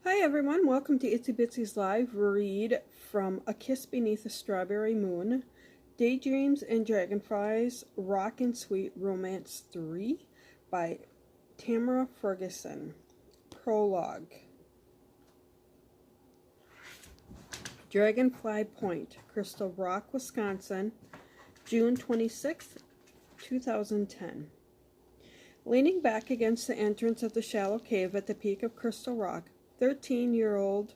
Hi everyone, welcome to Itsy Bitsy's live read from A Kiss Beneath a Strawberry Moon, Daydreams and Dragonflies, Rockin' Sweet Romance 3 by Tamara Ferguson. Prologue. Dragonfly Point, Crystal Rock, Wisconsin, June 26th, 2010. Leaning back against the entrance of the shallow cave at the peak of Crystal Rock, 13-year-old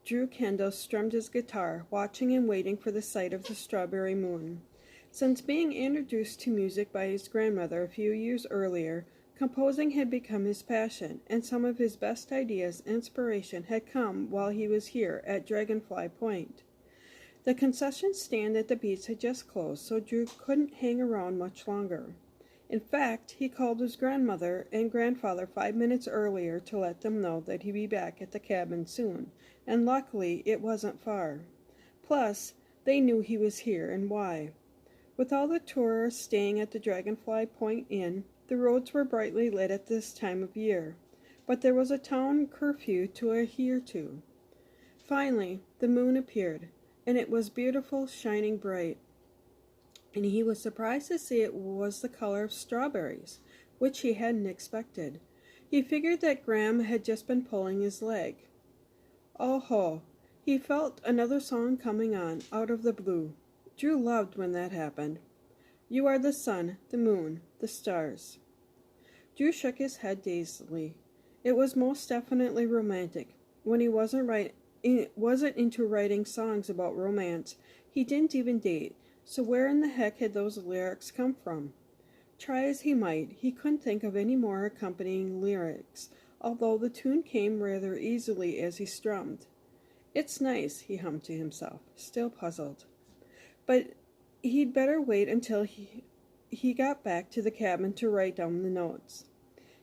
Drew Kendall strummed his guitar, watching and waiting for the sight of the strawberry moon. Since being introduced to music by his grandmother a few years earlier, composing had become his passion, and some of his best ideas and inspiration had come while he was here at Dragonfly Point. The concession stand at the beach had just closed, so Drew couldn't hang around much longer. In fact, he called his grandmother and grandfather 5 minutes earlier to let them know that he'd be back at the cabin soon, and luckily it wasn't far. Plus, they knew he was here and why. With all the tourists staying at the Dragonfly Point Inn, the roads were brightly lit at this time of year, but there was a town curfew to adhere to. Finally, the moon appeared, and it was beautiful, shining bright, and he was surprised to see it was the color of strawberries, which he hadn't expected. He figured that Graham had just been pulling his leg. Oh ho! He felt another song coming on, out of the blue. Drew loved when that happened. You are the sun, the moon, the stars. Drew shook his head dazedly. It was most definitely romantic. When he wasn't into writing songs about romance, he didn't even date. So where in the heck had those lyrics come from? Try as he might, he couldn't think of any more accompanying lyrics, although the tune came rather easily as he strummed. It's nice, he hummed to himself, still puzzled. But he'd better wait until he got back to the cabin to write down the notes.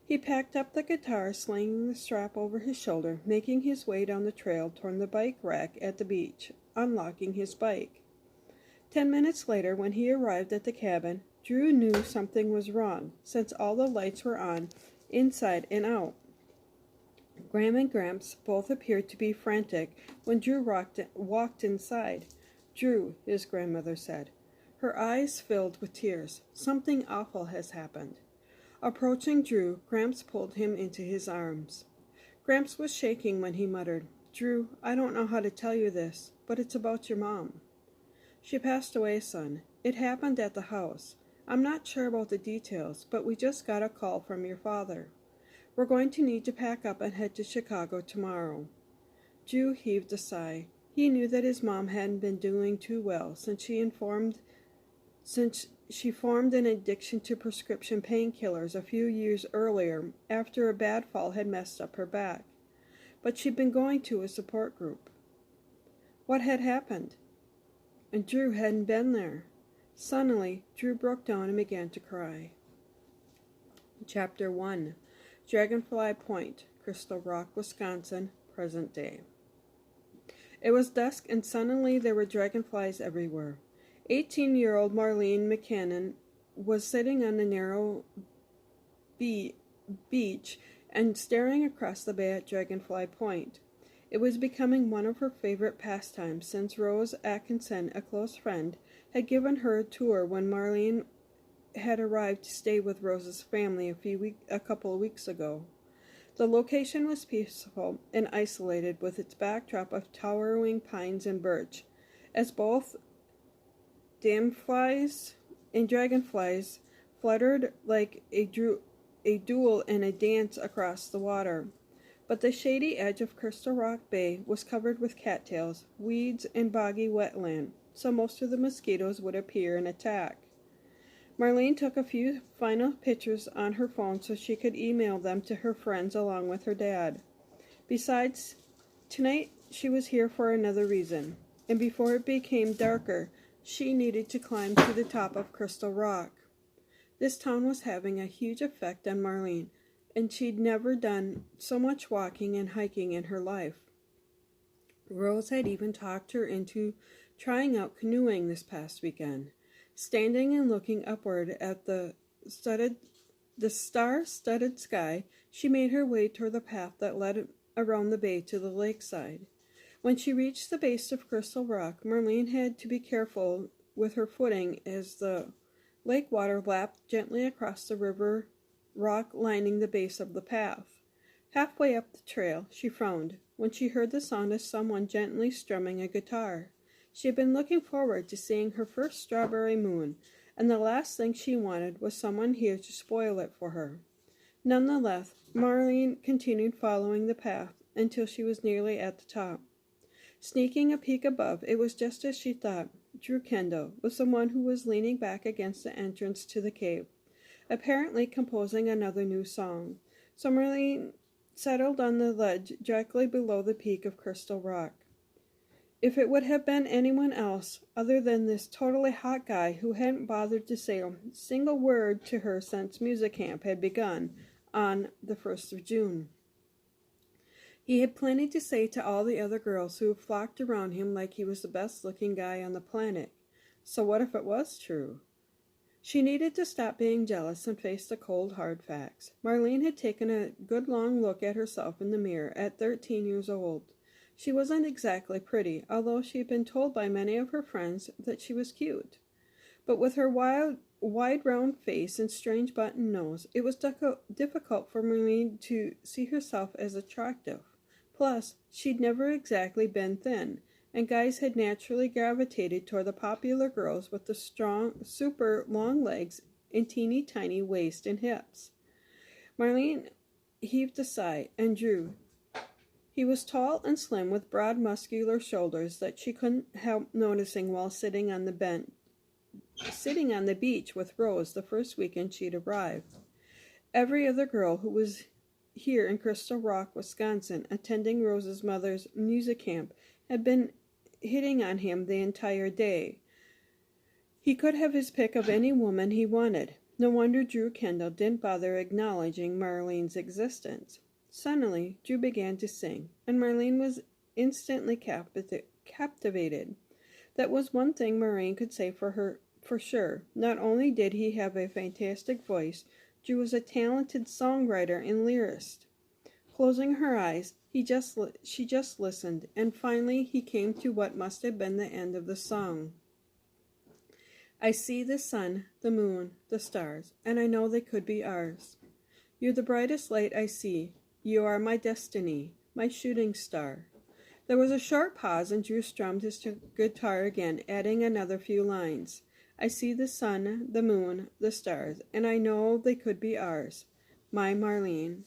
He packed up the guitar, slinging the strap over his shoulder, making his way down the trail toward the bike rack at the beach, unlocking his bike. 10 minutes later, when he arrived at the cabin, Drew knew something was wrong, since all the lights were on, inside and out. Graham and Gramps both appeared to be frantic when Drew walked inside. Drew, his grandmother said. Her eyes filled with tears. Something awful has happened. Approaching Drew, Gramps pulled him into his arms. Gramps was shaking when he muttered, Drew, I don't know how to tell you this, but it's about your mom. She passed away, son. It happened at the house. I'm not sure about the details, but we just got a call from your father. We're going to need to pack up and head to Chicago tomorrow. Drew heaved a sigh. He knew that his mom hadn't been doing too well since she formed an addiction to prescription painkillers a few years earlier after a bad fall had messed up her back. But she'd been going to a support group. What had happened? And Drew hadn't been there. Suddenly, Drew broke down and began to cry. Chapter 1. Dragonfly Point, Crystal Rock, Wisconsin, present day. It was dusk, and suddenly there were dragonflies everywhere. 18-year-old Marlene McCannon was sitting on the narrow beach and staring across the bay at Dragonfly Point. It was becoming one of her favorite pastimes since Rose Atkinson, a close friend, had given her a tour when Marlene had arrived to stay with Rose's family a couple of weeks ago. The location was peaceful and isolated with its backdrop of towering pines and birch, as both damflies and dragonflies fluttered like a duel and a dance across the water. But the shady edge of Crystal Rock Bay was covered with cattails, weeds, and boggy wetland, so most of the mosquitoes would appear and attack. Marlene took a few final pictures on her phone so she could email them to her friends along with her dad. Besides, tonight she was here for another reason, and before it became darker, she needed to climb to the top of Crystal Rock. This town was having a huge effect on Marlene, and she'd never done so much walking and hiking in her life. Rose had even talked her into trying out canoeing this past weekend. Standing and looking upward at the star-studded sky, she made her way toward the path that led around the bay to the lakeside. When she reached the base of Crystal Rock, Marlene had to be careful with her footing as the lake water lapped gently across the river rock lining the base of the path. Halfway up the trail, she frowned when she heard the sound of someone gently strumming a guitar. She had been looking forward to seeing her first strawberry moon, and the last thing she wanted was someone here to spoil it for her. Nonetheless, Marlene continued following the path until she was nearly at the top. Sneaking a peek above, it was just as she thought. Drew Kendall was the one who was leaning back against the entrance to the cave, apparently composing another new song. So Marlene settled on the ledge directly below the peak of Crystal Rock. If it would have been anyone else other than this totally hot guy who hadn't bothered to say a single word to her since music camp had begun on the 1st of June. He had plenty to say to all the other girls who flocked around him like he was the best-looking guy on the planet. So what if it was true? She needed to stop being jealous and face the cold, hard facts. Marlene had taken a good long look at herself in the mirror at 13 years old. She wasn't exactly pretty, although she had been told by many of her friends that she was cute. But with her wide round face and strange button nose, it was difficult for Marlene to see herself as attractive. Plus, she'd never exactly been thin, and guys had naturally gravitated toward the popular girls with the strong, super long legs and teeny tiny waist and hips. Marlene heaved a sigh, and Drew. He was tall and slim with broad muscular shoulders that she couldn't help noticing while sitting on the beach with Rose the first weekend she'd arrived. Every other girl who was here in Crystal Rock, Wisconsin, attending Rose's mother's music camp, had been hitting on him the entire day. He could have his pick of any woman he wanted. No wonder Drew Kendall didn't bother acknowledging Marlene's existence. Suddenly, Drew began to sing, and Marlene was instantly captivated. That was one thing Marlene could say for sure. Not only did he have a fantastic voice, Drew was a talented songwriter and lyricist. Closing her eyes, she just listened, and finally he came to what must have been the end of the song. I see the sun, the moon, the stars, and I know they could be ours. You're the brightest light I see. You are my destiny, my shooting star. There was a short pause, and Drew strummed his guitar again, adding another few lines. I see the sun, the moon, the stars, and I know they could be ours. My Marlene.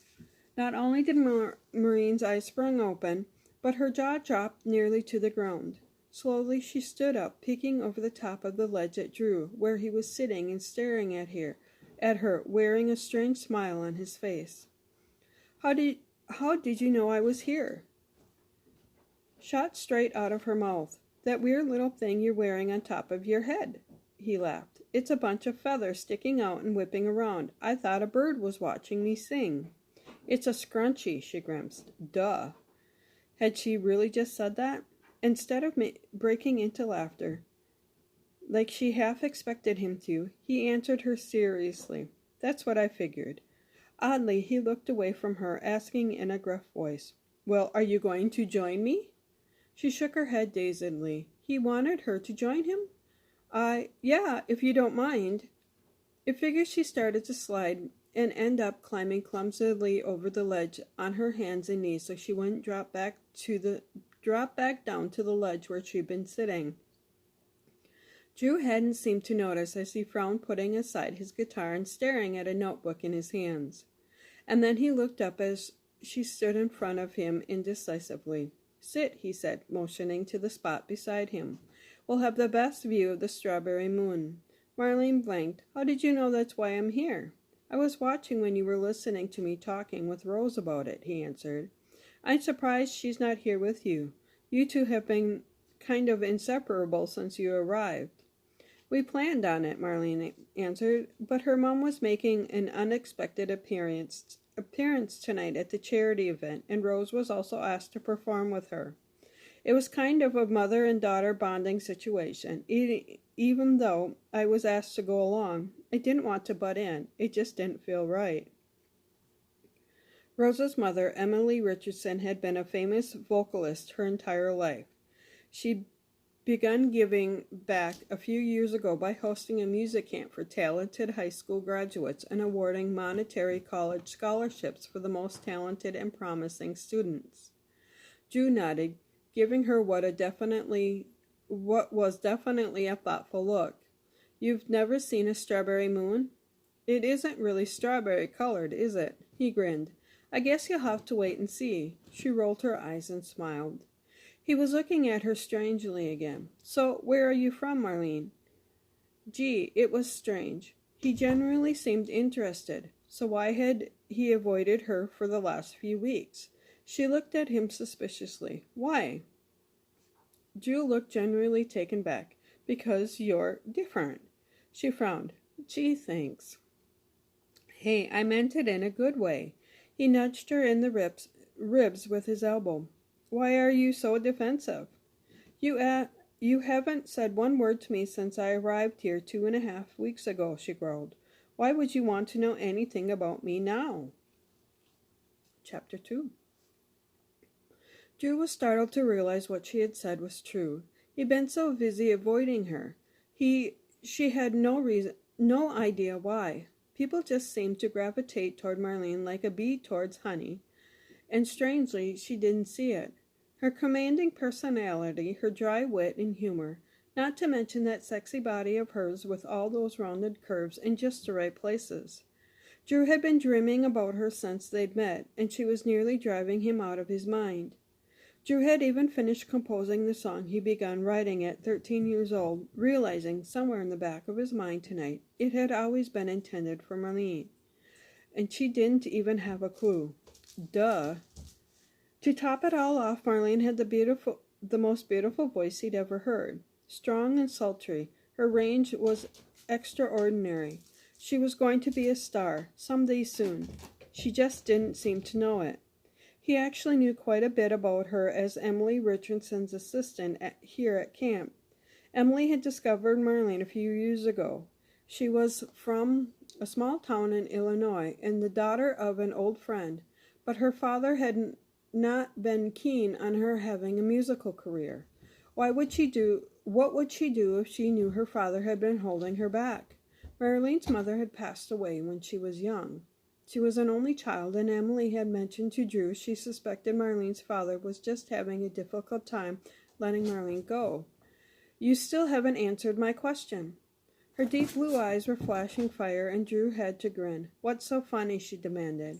Not only did Marlene's eyes spring open, but her jaw dropped nearly to the ground. Slowly she stood up, peeking over the top of the ledge at Drew, where he was sitting and staring at her, wearing a strange smile on his face. How did you know I was here? Shot straight out of her mouth. That weird little thing you're wearing on top of your head. He laughed. It's a bunch of feathers sticking out and whipping around. I thought a bird was watching me sing. It's a scrunchie, she grimaced. Duh. Had she really just said that? Instead of breaking into laughter, like she half expected him to, he answered her seriously. That's what I figured. Oddly, he looked away from her, asking in a gruff voice, Well, are you going to join me? She shook her head dazedly. He wanted her to join him? Yeah, if you don't mind. It figured she started to slide and end up climbing clumsily over the ledge on her hands and knees so she wouldn't drop back down to the ledge where she'd been sitting. Drew hadn't seemed to notice as he frowned, putting aside his guitar and staring at a notebook in his hands. And then he looked up as she stood in front of him indecisively. Sit, he said, motioning to the spot beside him. We'll have the best view of the strawberry moon. Marlene blinked. How did you know that's why I'm here? I was watching when you were listening to me talking with Rose about it, he answered. I'm surprised she's not here with you. You two have been kind of inseparable since you arrived. We planned on it, Marlene answered, but her mom was making an unexpected appearance tonight at the charity event, and Rose was also asked to perform with her. It was kind of a mother and daughter bonding situation. Even though I was asked to go along, I didn't want to butt in. It just didn't feel right. Rosa's mother, Emily Richardson, had been a famous vocalist her entire life. She begun giving back a few years ago by hosting a music camp for talented high school graduates and awarding monetary college scholarships for the most talented and promising students. Drew nodded, giving her what was definitely a thoughtful look. You've never seen a strawberry moon? It isn't really strawberry colored, is it? He grinned. I guess you'll have to wait and see. She rolled her eyes and smiled. He was looking at her strangely again. So, where are you from, Marlene? Gee, it was strange. He genuinely seemed interested. So why had he avoided her for the last few weeks? She looked at him suspiciously. Why? Drew looked genuinely taken back. Because you're different. She frowned. Gee, thanks. Hey, I meant it in a good way. He nudged her in the ribs with his elbow. Why are you so defensive? You haven't said one word to me since I arrived here 2.5 weeks ago, she growled. Why would you want to know anything about me now? Chapter 2. Drew was startled to realize what she had said was true. He'd been so busy avoiding her. She had no idea why. People just seemed to gravitate toward Marlene like a bee towards honey, and strangely, she didn't see it. Her commanding personality, her dry wit and humor, not to mention that sexy body of hers with all those rounded curves in just the right places. Drew had been dreaming about her since they'd met, and she was nearly driving him out of his mind. Drew had even finished composing the song he began writing at 13 years old, realizing somewhere in the back of his mind tonight it had always been intended for Marlene. And she didn't even have a clue. Duh. To top it all off, Marlene had the most beautiful voice he'd ever heard. Strong and sultry, her range was extraordinary. She was going to be a star, someday soon. She just didn't seem to know it. He actually knew quite a bit about her as Emily Richardson's assistant here at camp. Emily had discovered Marlene a few years ago. She was from a small town in Illinois and the daughter of an old friend, but her father had not been keen on her having a musical career. What would she do if she knew her father had been holding her back? Marlene's mother had passed away when she was young. She was an only child, and Emily had mentioned to Drew she suspected Marlene's father was just having a difficult time letting Marlene go. You still haven't answered my question. Her deep blue eyes were flashing fire, and Drew had to grin. What's so funny? She demanded.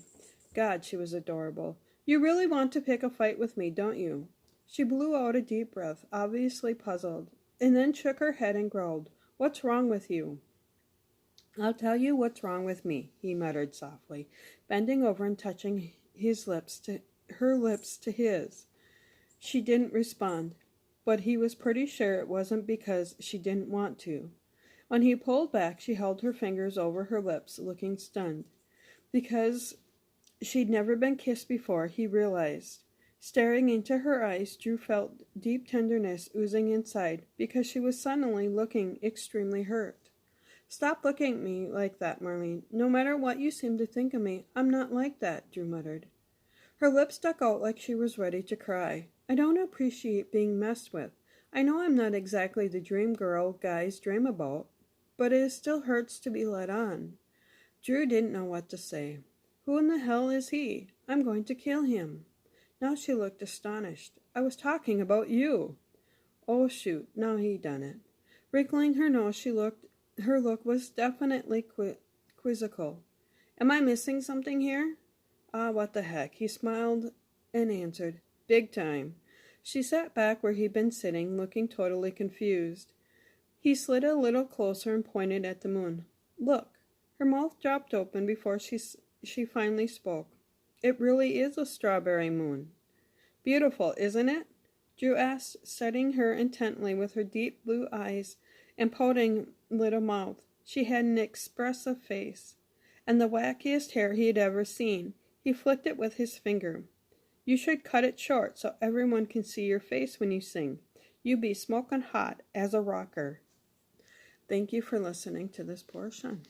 God, she was adorable. You really want to pick a fight with me, don't you? She blew out a deep breath, obviously puzzled, and then shook her head and growled. What's wrong with you? I'll tell you what's wrong with me, he muttered softly, bending over and touching her lips to his. She didn't respond, but he was pretty sure it wasn't because she didn't want to. When he pulled back, she held her fingers over her lips, looking stunned. Because she'd never been kissed before, he realized. Staring into her eyes, Drew felt deep tenderness oozing inside because she was suddenly looking extremely hurt. Stop looking at me like that, Marlene. No matter what you seem to think of me, I'm not like that, Drew muttered. Her lips stuck out like she was ready to cry. I don't appreciate being messed with. I know I'm not exactly the dream girl guys dream about, but it still hurts to be led on. Drew didn't know what to say. Who in the hell is he? I'm going to kill him. Now she looked astonished. I was talking about you. Oh, shoot, now he done it. Wrinkling her nose, her look was definitely quizzical. Am I missing something here? What the heck? He smiled and answered, Big time. She sat back where he'd been sitting, looking totally confused. He slid a little closer and pointed at the moon. Look. Her mouth dropped open before she finally spoke. It really is a strawberry moon. Beautiful, isn't it? Drew asked, studying her intently with her deep blue eyes and pouting little mouth. She had an expressive face, and the wackiest hair he had ever seen. He flicked it with his finger. You should cut it short so everyone can see your face when you sing. You be smoking hot as a rocker. Thank you for listening to this portion.